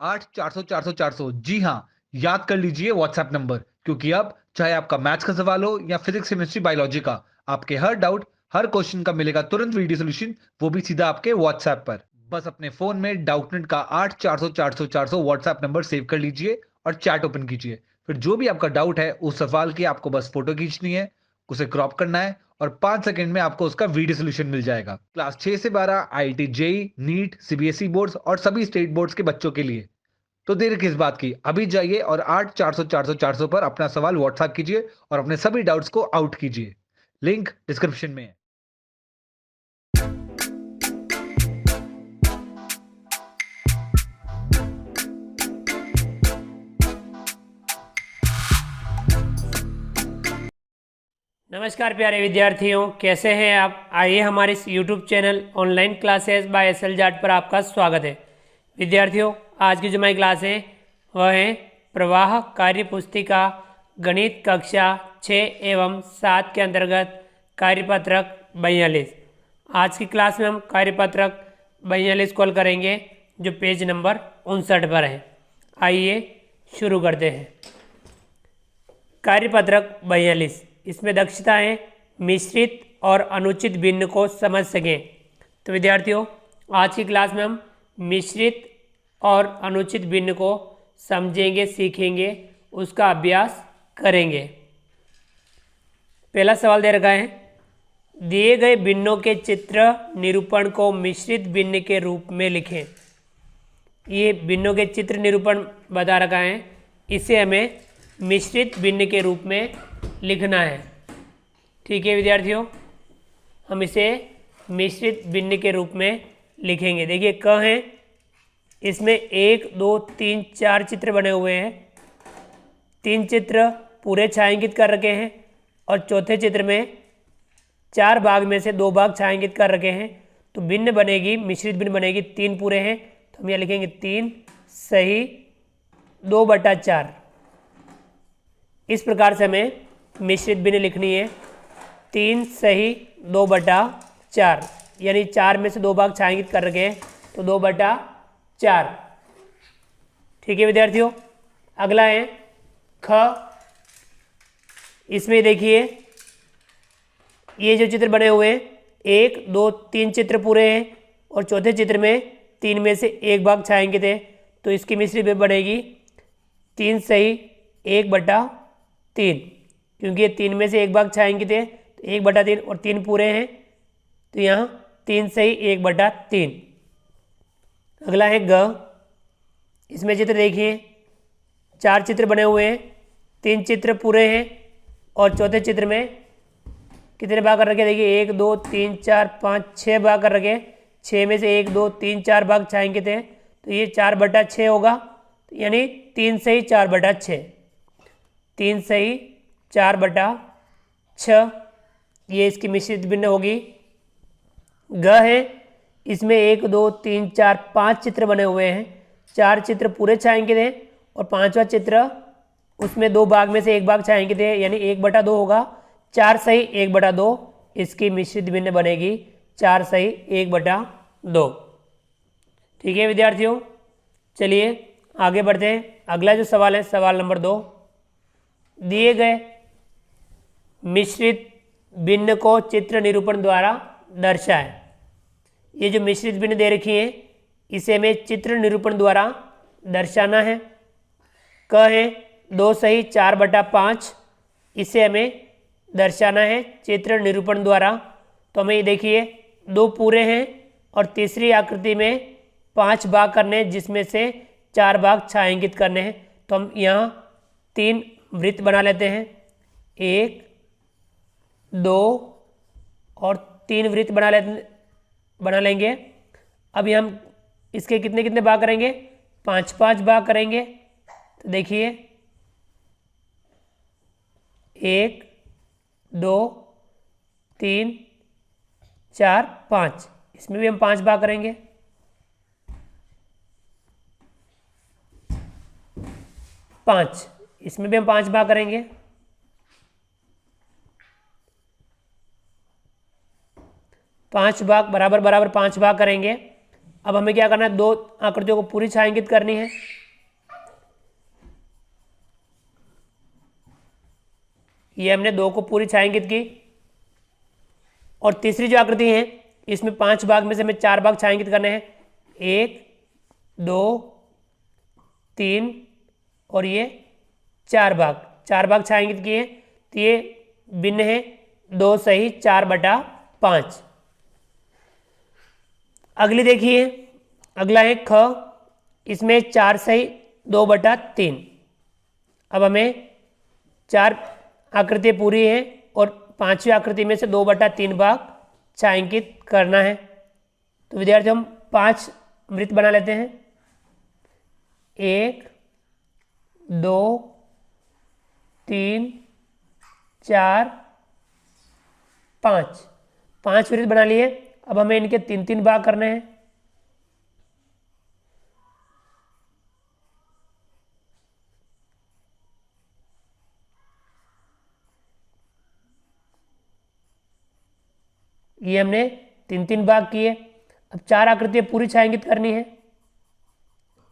8 400 400 400। जी हाँ, याद कर लीजिए व्हाट्सएप नंबर, क्योंकि अब चाहे आपका मैथ्स का सवाल हो या फिजिक्स केमिस्ट्री बायोलॉजी का, आपके हर डाउट, हर क्वेश्चन का मिलेगा तुरंत वीडियो सोल्यूशन, वो भी सीधा आपके व्हाट्सएप पर। बस अपने फोन में डाउटनेट का 8 400 400 400 व्हाट्सएप नंबर सेव कर लीजिए और चैट ओपन कीजिए। फिर जो भी आपका डाउट है उस सवाल की आपको बस फोटो खींचनी है, उसे क्रॉप करना है और 5 सेकंड में आपको उसका वीडियो सोल्यूशन मिल जाएगा। क्लास 6 से 12 IIT JEE, NEET, CBSE boards और सभी स्टेट बोर्ड्स के बच्चों के लिए। तो देर किस बात की, अभी जाइए और 8 400 400 400 पर अपना सवाल व्हाट्सएप कीजिए और अपने सभी डाउट्स को आउट कीजिए। लिंक डिस्क्रिप्शन में है। नमस्कार प्यारे विद्यार्थियों, कैसे हैं आप। आइए हमारे इस YouTube channel online classes by SL Jat पर आपका स्वागत है। विद्यार्थियों, आज की जो हमारी क्लास है वह है प्रवाह कार्य पुस्तिका गणित कक्षा 6 एवं 7 के अंतर्गत कार्यपत्रक 42। आज की क्लास में हम कार्यपत्रक 42 कॉल करेंगे, जो पेज नंबर 59 पर है। आइए शुरू करते हैं। कार्यपत्रक 42, इसमें दक्षता है मिश्रित और अनुचित भिन्न को समझ सकें। तो विद्यार्थियों, आज की क्लास में हम मिश्रित और अनुचित भिन्न को समझेंगे, सीखेंगे, उसका अभ्यास करेंगे। पहला सवाल दे रखा है, दिए गए भिन्नों के चित्र निरूपण को मिश्रित भिन्न के रूप में लिखें। ये भिन्नों के चित्र निरूपण बता रखा है, इसे हमें मिश्रित भिन्न के रूप में लिखना है। ठीक है विद्यार्थियों, हम इसे मिश्रित भिन्न के रूप में लिखेंगे। देखिए क है, इसमें 1 2 3 4 चित्र बने हुए हैं। 3 चित्र पूरे छायांकित कर रखे हैं और चौथे चित्र में 4 भाग में से 2 भाग छायांकित कर रखे हैं। तो भिन्न बनेगी, मिश्रित भिन्न बनेगी। 3 पूरे हैं तो हम यहाँ लिखेंगे 3 सही 2/4। इस प्रकार से हमें मिश्रित भिन्न लिखनी है। 3 सही 2/4, यानी 4 में से 2 भाग छायांकित कर रखे हैं तो 2/4। ठीक है विद्यार्थियों, अगला है ख। इसमें देखिए ये जो चित्र बने हुए हैं, 1 2 3 चित्र पूरे हैं और चौथे चित्र में 3 में से 1 भाग छायांकित है। तो इसकी मिश्रित भिन्न बनेगी 3 सही 1/3, क्योंकि ये 3 में से 1 भाग छायांकित है तो 1/3 और 3 पूरे हैं तो यहाँ 3 सही 1/3। अगला है ग। इसमें चित्र देखिए 4 चित्र बने हुए हैं, 3 चित्र पूरे हैं और चौथे चित्र में कितने भाग कर रखे, देखिए 1 2 3 4 5 6 भाग कर रखे। 6 में से 1 2 3 4 भाग छायांकित हैं तो ये 4/6 होगा, यानी 3 सही 4/6। 3 सही 4/6, ये इसकी मिश्रित भिन्न होगी। ग है, इसमें 1 2 3 4 5 चित्र बने हुए हैं। 4 चित्र पूरे छायांकित हैं और 5वां चित्र उसमें 2 भाग में से 1 भाग छायांकित है, यानी 1/2 होगा। 4 सही 1/2, इसकी मिश्रित भिन्न बनेगी 4 सही 1/2। ठीक है विद्यार्थियों, चलिए आगे बढ़ते हैं। अगला जो सवाल है, सवाल नंबर 2, दिए गए मिश्रित भिन्न को चित्र निरूपण द्वारा दर्शाएं। ये जो मिश्रित भिन्न दे रखी है, इसे हमें चित्र निरूपण द्वारा दर्शाना है। क है 2 सही 4/5, इसे हमें दर्शाना है चित्र निरूपण द्वारा। तो हमें देखिए 2 पूरे हैं और तीसरी आकृति में 5 भाग करने हैं, जिसमें से 4 भाग छायांकित करने हैं। तो हम यहाँ 3 वृत्त बना लेते हैं, 1 2 और 3 वृत्त बना लेंगे। अभी हम इसके कितने कितने भाग करेंगे, 5 भाग करेंगे। तो देखिए 1 2 3 4 5, इसमें भी हम 5 भाग करेंगे। 5, इसमें भी हम 5 भाग करेंगे। 5 भाग बराबर 5 भाग करेंगे। अब हमें क्या करना है, दो आकृतियों को पूरी छायांकित करनी है। ये हमने दो को पूरी छायांकित की, और तीसरी जो आकृति है इसमें 5 भाग में से हमें 4 भाग छायांकित करने हैं, 1 2 3 और ये 4 भाग, 4 भाग छायांकित किए। तो ये भिन्न है 2 सही 4/5। अगली देखिए, अगला है ख, इसमें 4 सही 2/3। अब हमें 4 आकृतियाँ पूरी हैं और 5वीं आकृति में से 2/3 भाग छायांकित करना है। तो विद्यार्थी हम 5 वृत्त बना लेते हैं, 1 2 3 4 5, 5 वृत्त बना लिए। अब हमें इनके 3-3 भाग करने हैं। ये हमने 3-3 भाग किए। अब 4 आकृतियाँ पूरी छायांकित करनी है,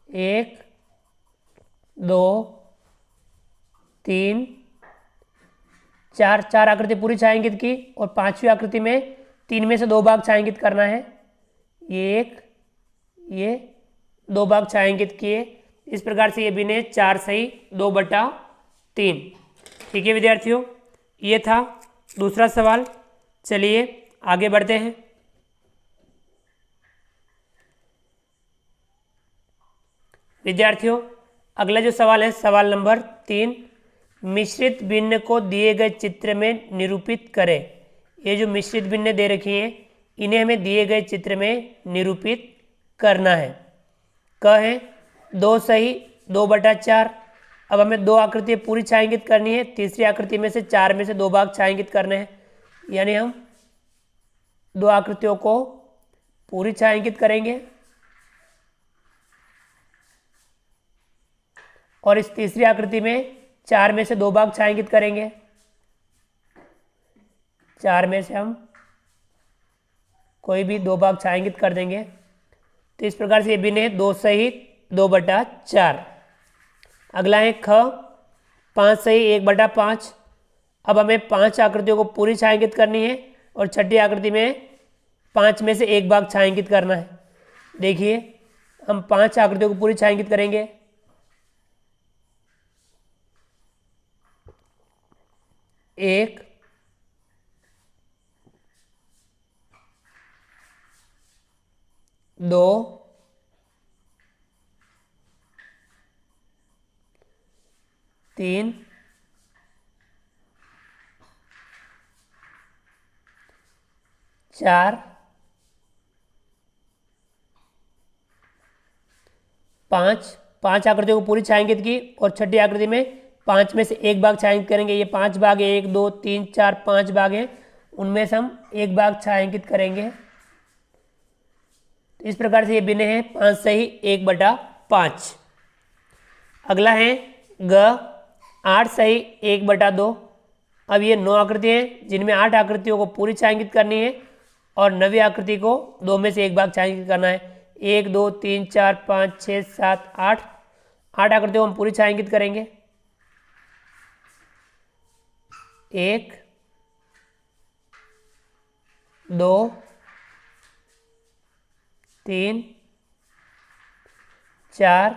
1 2 3 4, 4 आकृति पूरी छायांकित की और 5वीं आकृति में 3 में से 2 भाग छायांकित करना है, ये 2 भाग छायांकित किए। इस प्रकार से ये भिन्न है 4 सही 2/3। ठीक है विद्यार्थियों, ये था दूसरा सवाल। चलिए आगे बढ़ते हैं। विद्यार्थियों अगला जो सवाल है सवाल नंबर 3, मिश्रित भिन्न को दिए गए चित्र में निरूपित करें। ये जो मिश्रित भिन्न दे रखी हैं इन्हें हमें दिए गए चित्र में निरूपित करना है। क है 2 सही 2/4। अब हमें 2 आकृतियाँ पूरी छायांकित करनी है, तीसरी आकृति में से 4 में से 2 भाग छायांकित करने हैं, यानी हम 2 आकृतियों को पूरी छायांकित करेंगे और इस तीसरी आकृति में 4 में से 2 भाग छायांकित करेंगे। 4 में से हम कोई भी 2 भाग छायांकित कर देंगे। तो इस प्रकार से ये भिन्न है 2 सही 2/4। अगला है ख, 5 सही 1/5। अब हमें 5 आकृतियों को पूरी छायांकित करनी है और छठी आकृति में 5 में से 1 भाग छायांकित करना है। देखिए हम 5 आकृतियों को पूरी छायांकित करेंगे, 1 2 3 4 5, 5 आकृतियों को पूरी छायांकित की और छठी आकृति में 5 में से 1 भाग छायांकित करेंगे। ये 5 भाग है, 1 2 3 4 5 भाग हैं, उनमें से हम 1 भाग छायांकित करेंगे। तो इस प्रकार से ये भिन्न है 5 सही 1/5। अगला है ग, 8 सही 1/2। अब ये 9 आकृतियाँ हैं जिनमें 8 आकृतियों को पूरी छायांकित करनी है और 9वीं आकृति को 2 में से 1 भाग छायांकित करना है। 1 2 3 4 5 6 7 8, 8 आकृतियों को हम पूरी छायांकित करेंगे। 1 2 3 4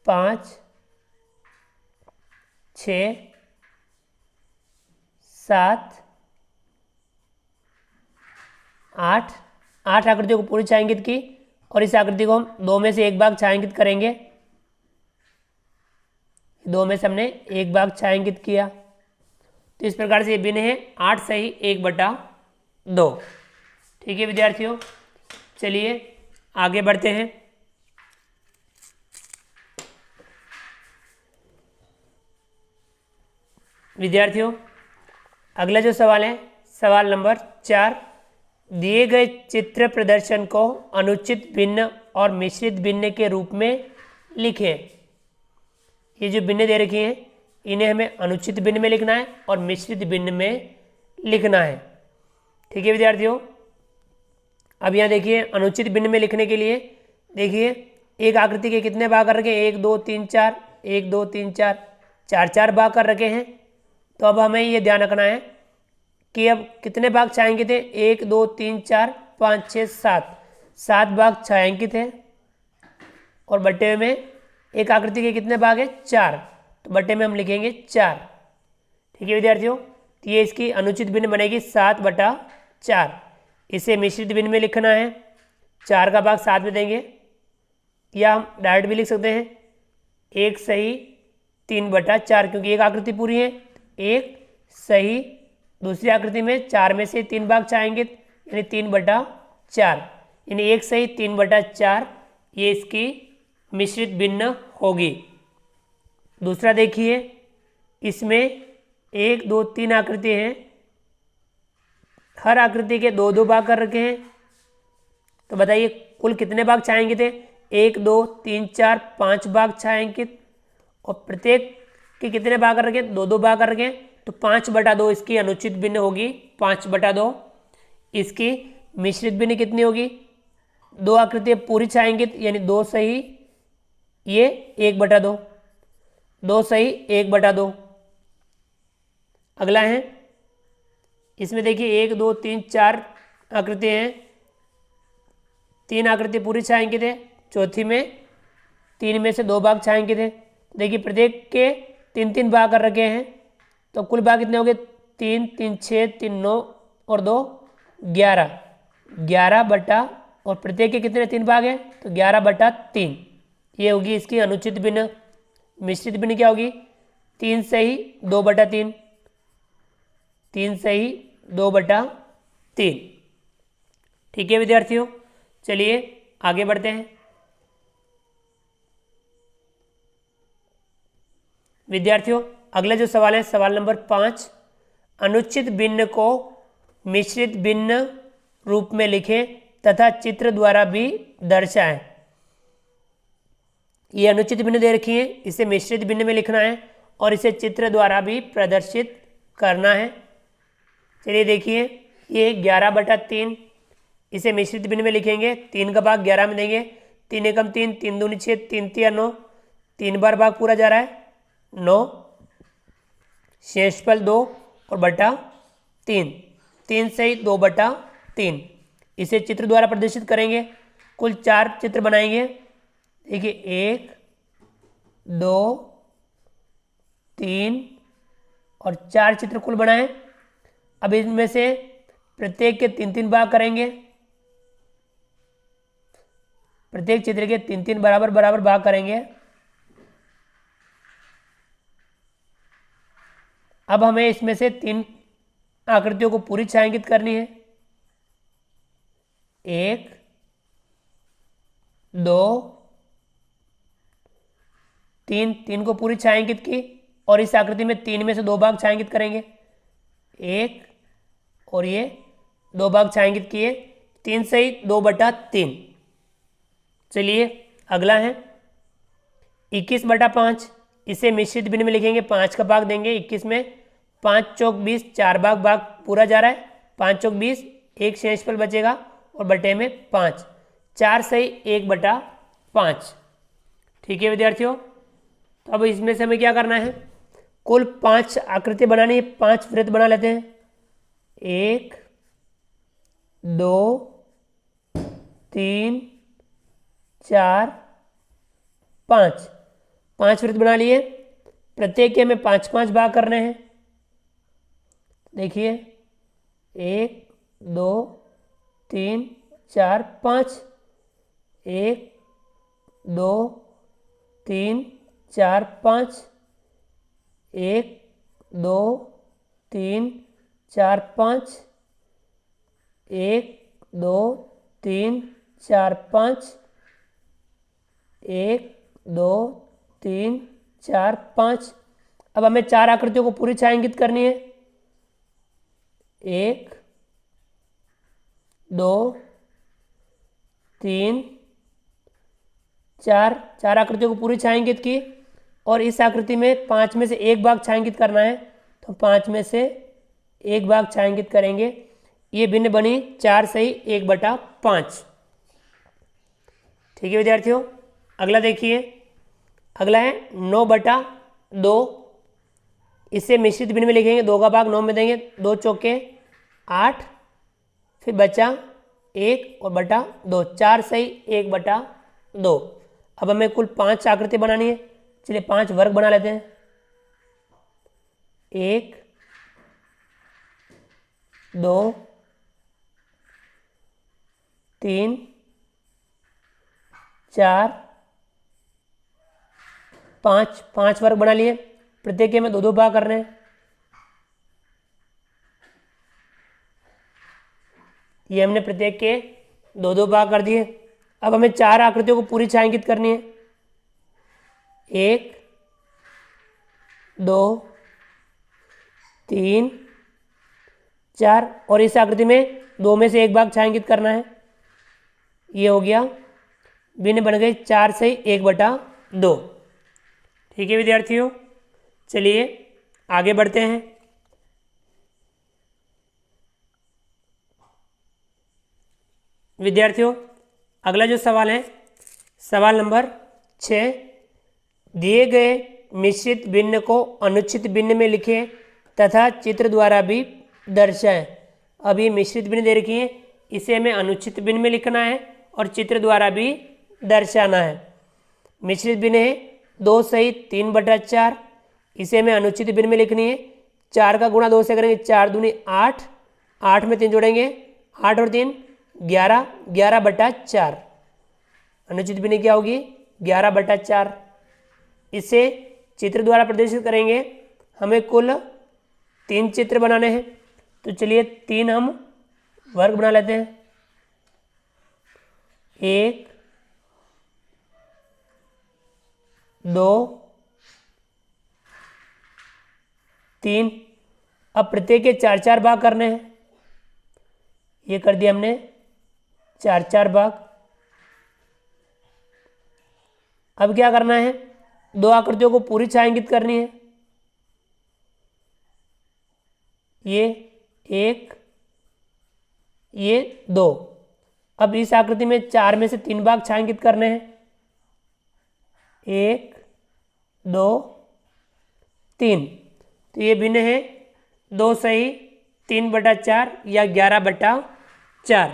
5 6 7 8, 8 आकृतियों को पूरी छायांकित की और इस आकृति को हम 2 में से 1 भाग छायांकित करेंगे। 2 में से हमने 1 भाग छायांकित किया। तो इस प्रकार से ये भिन्न है 8 सही 1/2। ठीक है विद्यार्थियों, चलिए आगे बढ़ते हैं। विद्यार्थियों अगला जो सवाल है सवाल नंबर 4, दिए गए चित्र प्रदर्शन को अनुचित भिन्न और मिश्रित भिन्न के रूप में लिखें। ये जो भिन्न दे रखी हैं इन्हें हमें अनुचित भिन्न में लिखना है और मिश्रित भिन्न में लिखना है। ठीक है विद्यार्थियों, अब यहाँ देखिए अनुचित भिन्न में लिखने के लिए देखिए एक आकृति के कितने भाग कर रखे हैं, 1 2 3 4, 1 2 3 4, 4 भाग कर रखे हैं। तो अब हमें ये ध्यान रखना है कि अब कितने भाग छायांकित थे, 1 2 3 4 5 6 7 भाग छायांकित है और बट्टे में एक आकृति के कितने भाग है, 4, तो बट्टे में हम लिखेंगे 4। ठीक है विद्यार्थियों, तो ये इसकी अनुचित भिन्न बनेगी 7/4। इसे मिश्रित भिन्न में लिखना है, 4 का भाग 7 में देंगे, या हम डायरेक्ट भी लिख सकते हैं 1 सही 3/4, क्योंकि एक आकृति पूरी है, 1 सही दूसरी आकृति में 4 में से 3 भाग छाएंगे यानी 3/4, यानी 1 सही 3/4 ये इसकी मिश्रित भिन्न होगी। दूसरा देखिए, इसमें 1 2 3 आकृति हैं, हर आकृति के 2 भाग कर रखे हैं, तो बताइए कुल कितने भाग छायांकित थे, 1 2 3 4 5 भाग छायांकित, और प्रत्येक के कितने भाग कर रखे, 2 भाग कर रखे हैं, तो 5/2 इसकी अनुचित भिन्न होगी, 5/2। इसकी मिश्रित भिन्न कितनी होगी, 2 आकृतियाँ पूरी छायांकित यानी 2 सही, ये 1/2, 2 सही 1/2। अगला है, इसमें देखिए 1 2 3 4 आकृति हैं, 3 आकृति पूरी छायांकित है, चौथी में 3 में से 2 भाग छायांकित है। देखिए प्रत्येक के 3 भाग कर रखे हैं, तो कुल भाग कितने हो गए, 3 3 6 3 9 और 2 11 बटा, और प्रत्येक के कितने 3 भाग हैं, तो 11/3। ये होगी इसकी अनुचित भिन्न। मिश्रित भिन्न क्या होगी, 3 सही 2/3, 3 सही 2/3। ठीक है विद्यार्थियों, चलिए आगे बढ़ते हैं। विद्यार्थियों अगला जो सवाल है, सवाल नंबर 5, अनुचित भिन्न को मिश्रित भिन्न रूप में लिखें तथा चित्र द्वारा भी दर्शाएं। ये अनुचित भिन्न दे रखी है, इसे मिश्रित भिन्न में लिखना है और इसे चित्र द्वारा भी प्रदर्शित करना है। चलिए देखिए, ये 11/3, इसे मिश्रित भिन्न में लिखेंगे, 3 का भाग 11 में देंगे, 3 एकम 3, 3 दूनी 6, 3 तिया 9, 3 बार भाग पूरा जा रहा है 9, शेषफल 2 और बटा 3, 3 सही 2/3। इसे चित्र द्वारा प्रदर्शित करेंगे, कुल 4 चित्र बनाएंगे। देखिए 1 2 3 और 4 चित्र कुल बनाए। अब इनमें से प्रत्येक के 3 भाग करेंगे, प्रत्येक चित्र के 3 बराबर भाग करेंगे। अब हमें इसमें से 3 आकृतियों को पूरी छायांकित करनी है, 1 2 3 को पूरी छायांकित की, और इस आकृति में 3 में से 2 भाग छायांकित करेंगे, 1 और ये 2 भाग छायांकित किए, 3 सही 2/3। चलिए अगला है 21/5, इसे मिश्रित भिन्न में लिखेंगे, 5 का भाग देंगे 21 में, 5 चौक 20, 4 भाग पूरा जा रहा है, 5 चौक 20, 1 शेषफल बचेगा और बटे में 5, 4 सही 1/5। ठीक है विद्यार्थियों, तो अब इसमें से हमें क्या करना है, कुल 5 आकृति बनानी है, 5 वृत्त बना लेते हैं, 1 2 3 4 5, 5 वृत्त बना लिए। प्रत्येक के हमें 5 भाग करने हैं। देखिए 1 2 3 4 5, 1 2 3 4 5, 1 2 3 4 5, 1 2 3 4 5, 1 2 3 4 5। अब हमें 4 आकृतियों को पूरी छायांकित करनी है, 1 2 3 4 आकृतियों को पूरी छायांकित की, और इस आकृति में 5 में से 1 भाग छायांकित करना है, तो 5 में से 1 भाग छायांकित करेंगे। ये भिन्न बनी 4 सही 1/5। ठीक है विद्यार्थियों, अगला देखिए, अगला है 9/2। इसे मिश्रित भिन्न में लिखेंगे, 2 का भाग 9 में देंगे, 2 चौके 8, फिर बचा 1 और बटा 2, 4 सही 1/2। अब हमें कुल 5 आकृति बनानी है, चलिए 5 वर्ग बना लेते हैं। 1 2 3 4 5, 5 वर्ग बना लिए। प्रत्येक के हमें 2-2 भाग करने हैं। ये हमने प्रत्येक के 2-2 भाग कर दिए। अब हमें 4 आकृतियों को पूरी छायांकित करनी है। 1 2 3 4, और इस आकृति में 2 में से 1 भाग छायांकित करना है। ये हो गया, भिन्न बन गए 4 सही 1/2। ठीक है विद्यार्थियों, चलिए आगे बढ़ते हैं। विद्यार्थियों, अगला जो सवाल है, सवाल नंबर 6, दिए गए मिश्रित भिन्न को अनुचित भिन्न में लिखें तथा चित्र द्वारा भी दर्शाएं। अब ये मिश्रित भिन्न दे रखी है, इसे हमें अनुचित भिन्न में लिखना है और चित्र द्वारा भी दर्शाना है। मिश्रित भिन्न है 2 सही 3/4, इसे हमें अनुचित भिन्न में लिखनी है। 4 का गुणा 2 से करेंगे, 4 दूनी 8, 8 में 3 जोड़ेंगे, 8 और 3 11, 11/4। अनुचित भिन्न क्या होगी? 11/4। इसे चित्र द्वारा प्रदर्शित करेंगे। हमें कुल 3 चित्र बनाने हैं, तो चलिए 3 हम वर्ग बना लेते हैं। 1 2 3। अब प्रत्येक के 4-4 भाग करने हैं। ये कर दिया हमने 4-4 भाग। अब क्या करना है? 2 आकृतियों को पूरी छायांकित करनी है। ये 1, ये 2। अब इस आकृति में 4 में से 3 भाग छायांकित करने हैं। 1 2 3। तो ये भिन्न है 2 सही 3/4 या 11/4।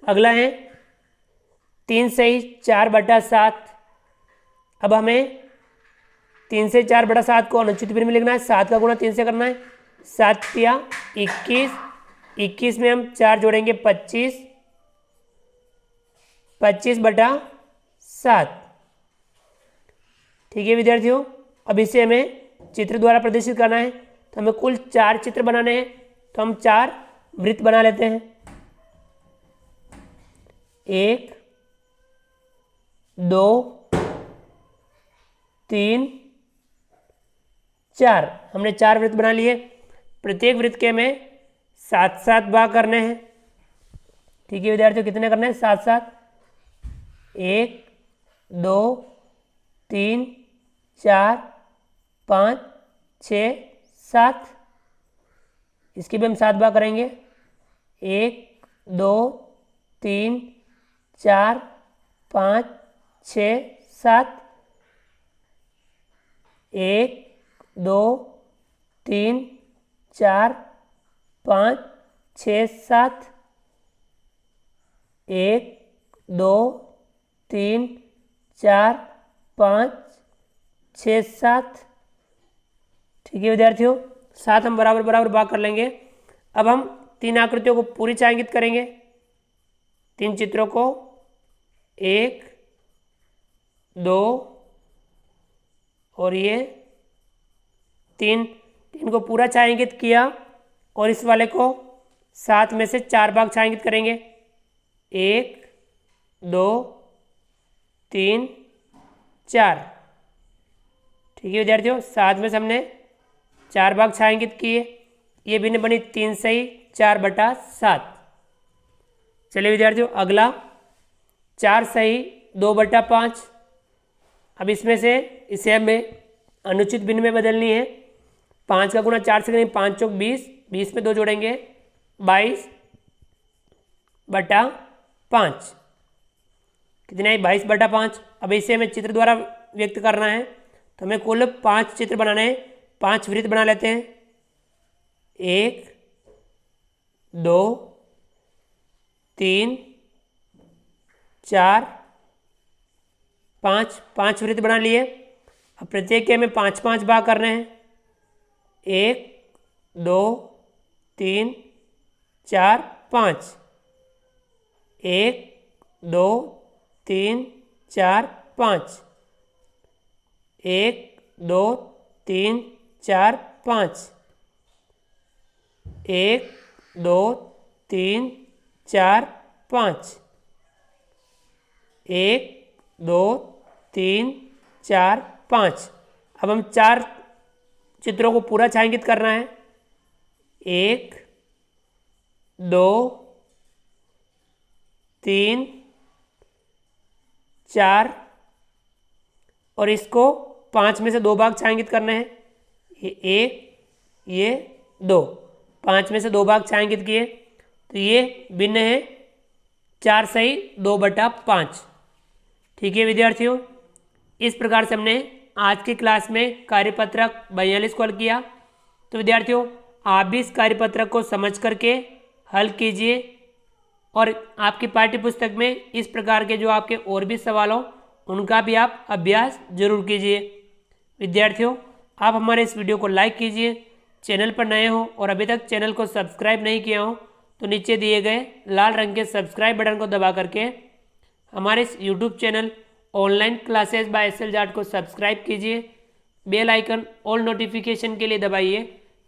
अगला है 3 सही 4/7। अब हमें 3 से 4/7 को अनुचित भिन्न में लिखना है। 7 का गुणा 3 से करना है। 7 या 21, 21 में हम 4 जोड़ेंगे 25, 25/7। ठीक है विद्यार्थियों, अब इसे हमें चित्र द्वारा प्रदर्शित करना है, तो हमें कुल 4 चित्र बनाने हैं। तो हम 4 वृत्त बना लेते हैं। 1 2 3 4। हमने 4 वृत्त बना लिए। प्रत्येक वृत्त के हमें 7-7 भाग करने हैं। ठीक है विद्यार्थियों, कितने करने हैं? 7-7। 1 2 3 4 5 6 7। इसके भी हम 7 भाग करेंगे। 1 2 3 4 5 6 7। 1 2 3 4 5 6 7। 1 2 3 4 5 6 7। ठीक है विद्यार्थियों, 7 हम बराबर बराबर भाग कर लेंगे। अब हम 3 आकृतियों को पूरी छायांकित करेंगे। 3 चित्रों को 1 2 और ये 3 को पूरा छायांकित किया, और इस वाले को 7 में से 4 भाग छायांकित करेंगे। 1 2 3 4। ठीक है विद्यार्थियों, 7 में से हमने 4 भाग छायांकित किए। ये भिन्न बनी 3 सही 4/7। चलिए विद्यार्थियों, अगला 4 सही 2/5। अब इसमें से इसे हमें अनुचित भिन्न में बदलनी है। 5 का गुणा 4 से करेंगे, 5 चौक 20, 20 में 2 जोड़ेंगे 22/5 कितना है 22/5। अब इसे हमें चित्र द्वारा व्यक्त करना है तो हमें कुल 5 चित्र बनाने हैं। 5 वृत्त बना लेते हैं। 1 2 3 4 5 5 वृत्त बना लिए। अब प्रत्येक के हमें 5-5 भाग करने हैं। 1 2 3 4 5 1 2 3 4 5 1 2 3 4 5 1 2 3 4 5 1 2 3 4 5। अब हम 4 चित्रों को पूरा छायांकित करना है। 1 2 3 4 और इसको 5 में से 2 भाग छायांकित करने हैं। ये 1 ये 2, 5 में से 2 भाग छायांकित किए तो ये भिन्न है 4 सही 2/5। ठीक है विद्यार्थियों, इस प्रकार से हमने आज की क्लास में कार्यपत्रक 42 को हल किया। तो विद्यार्थियों आप भी इस कार्यपत्रक को समझ करके हल कीजिए और आपकी पाठ्य पुस्तक में इस प्रकार के जो आपके और भी सवाल हो उनका भी आप अभ्यास जरूर कीजिए। विद्यार्थियों आप हमारे इस वीडियो को लाइक कीजिए। चैनल पर नए हो और अभी तक चैनल को सब्सक्राइब नहीं किया हो तो नीचे दिए गए लाल रंग के सब्सक्राइब बटन को दबा करके हमारे इस YouTube channel online classes by S L Jat को सब्सक्राइब कीजिए। बेल आइकन ऑल नोटिफिकेशन के लिए दबाइए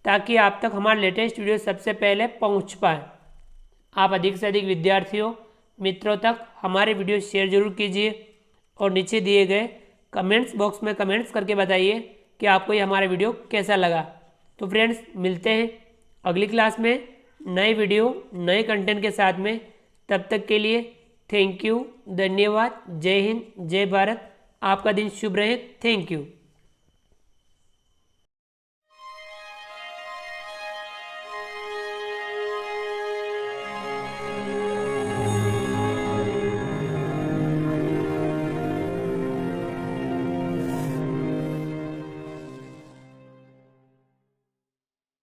ताकि आप तक हमारा लेटेस्ट वीडियो सबसे पहले पहुंच पाए। आप अधिक से अधिक विद्यार्थियों मित्रों तक हमारे वीडियो शेयर जरूर कीजिए और नीचे दिए गए कमेंट्स बॉक्स में कमेंट्स करके बताइए कि आपको ये हमारा वीडियो कैसा लगा। तो फ्रेंड्स मिलते हैं अगली क्लास में नए वीडियो नए कंटेंट के साथ में। तब तक के लिए थैंक यू, धन्यवाद, जय हिंद, जय भारत। आपका दिन शुभ रहे। Thank you.